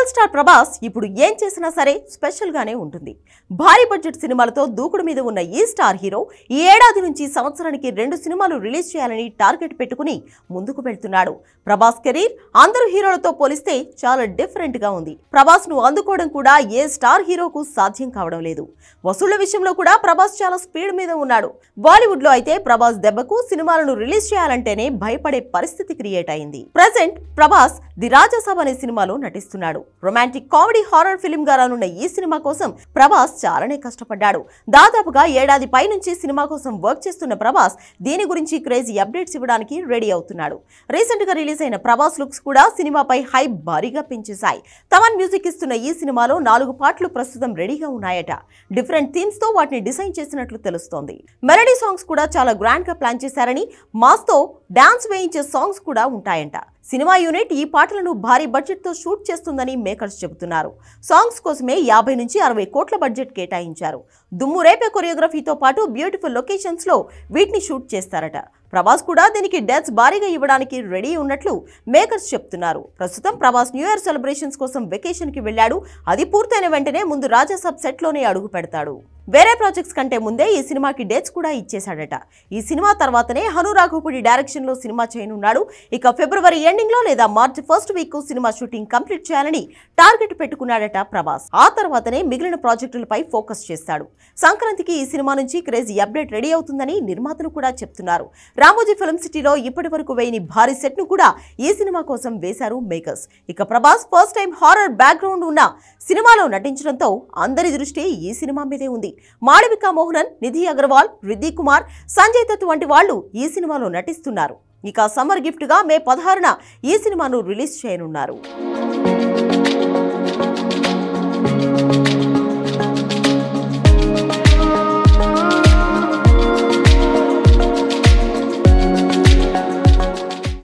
Rebel star Prabhas ఇప్పుడు ఏం చేసినా సరే స్పెషల్ గానే ఉంటుంది. భారీ బడ్జెట్ సినిమాలతో దూకుడు మీద ఉన్న ఈ స్టార్ హీరో ఈ ఏడాది నుంచి సంవత్సరానికి 2 సినిమాలు రిలీజ్ చేయాలని టార్గెట్ పెట్టుకుని ముందుకు వెళ్తున్నాడు. ప్రభాస్ కెరీర్ అందరు హీరోలతో పోలిస్తే చాలా డిఫరెంట్ గా ఉంది. ప్రభాస్ ను అందుకోవడం కూడా ఏ స్టార్ హీరోకు సాధ్యం కావడం లేదు. వసూళ్ల విషయంలో కూడా ప్రభాస్ చాలా స్పీడ్ మీద ఉన్నాడు. బాలీవుడ్ లో అయితే ప్రభాస్ దెబ్బకు సినిమాలను రిలీజ్ చేయాలంటేనే భయపడే పరిస్థితి క్రియేట్ అయింది. ప్రెజెంట్ ప్రభాస్ ది రాజాసాబ్ అనే సినిమాలో నటిస్తున్నాడు. రొమాంటిక్ కామెడీ హారర్ ఫిల్మ్ గా రానున్న ఈ సినిమా కోసం ప్రభాస్ చాలానే కష్టపడ్డాడు. దాదాపుగా ఏడాది పై నుంచి సినిమా కోసం వర్క్ చేస్తున్న ప్రభాస్ దీని గురించి క్రేజీ అప్డేట్స్ ఇవ్వడానికి రెడీ అవుతున్నాడు. రీసెంట్ గా రిలీజ్ అయిన ప్రభాస్ లుక్స్ కూడా సినిమాపై హైప్ భారీగా పెంచేశాయి. తమన్ మ్యూజిక్ ఇస్తున్న ఈ సినిమాలో 4 పాటలు ప్రస్తుతం రెడీగా ఉన్నాయట. డిఫరెంట్ థీమ్స్ తో వాటిని డిజైన్ చేసినట్లు తెలుస్తోంది. మెలడీ సాంగ్స్ కూడా చాలా గ్రాండ్ గా ప్లాన్ చేశారని, మాస్ తో డాన్స్ వేయించే సాంగ్స్ కూడా ఉంటాయంట. సినిమా యూనిట్ ఈ పాటలను భారీ బడ్జెట్ తో షూట్ చేస్తుందని మేకర్స్ చెబుతున్నారు. సాంగ్స్ కోసమే 50 నుంచి 60 కోట్ల బడ్జెట్ కేటాయించారు. దుమ్ము రేపే కొరియోగ్రఫీతో పాటు బ్యూటిఫుల్ లొకేషన్స్ లో వీటిని షూట్ చేస్తారట. ప్రభాస్ కూడా దీనికి డేట్స్ భారీగా ఇవ్వడానికి రెడీ ఉన్నట్లు మేకర్స్ చెప్తున్నారు. ప్రస్తుతం ప్రభాస్ న్యూ ఇయర్ సెలబ్రేషన్స్ కోసం వెకేషన్ కి వెళ్లాడు. అది పూర్తయిన వెంటనే ముందు రాజాసాబ్ సెట్ లోనే అడుగు పెడతాడు. వేరే ప్రాజెక్ట్స్ కంటే ముందే ఈ సినిమాకి డేట్స్ కూడా ఇచ్చేశాడట. ఈ సినిమా తర్వాతనే హను రాఘోపుడి డైరెక్షన్ లో సినిమా చేయనున్నాడు. ఇక ఫిబ్రవరి ఎండింగ్ లో లేదా మార్చి first week cinema shooting complete చేయాలని టార్గెట్ పెట్టుకున్నాడట ప్రభాస్. ఆ తర్వాతనే మిగిలిన ప్రాజెక్టులపై ఫోకస్ చేస్తాడు. సంక్రాంతికి ఈ సినిమా నుంచి క్రేజీ అప్డేట్ రెడీ అవుతుందని నిర్మాతలు కూడా చెప్తున్నారు. రామోజీ ఫిల్మ్ సిటీలో ఇప్పటి వరకు వేయని భారీ సెట్ ను కూడా ఈ సినిమా కోసం వేశారు మేకర్స్. ఇక Prabhas first time horror background ఉన్న సినిమాలో నటించడంతో అందరి దృష్టి ఈ సినిమా మీదే ఉంది. మాళవిక మోహనన్, నిధి అగర్వాల్, రిద్ది కుమార్, సంజయ్ దత్ వంటి వాళ్ళు ఈ సినిమాలో నటిస్తున్నారు. ఇక సమ్మర్ గిఫ్ట్ గా మే 16న ఈ సినిమాను రిలీజ్ చేయనున్నారు.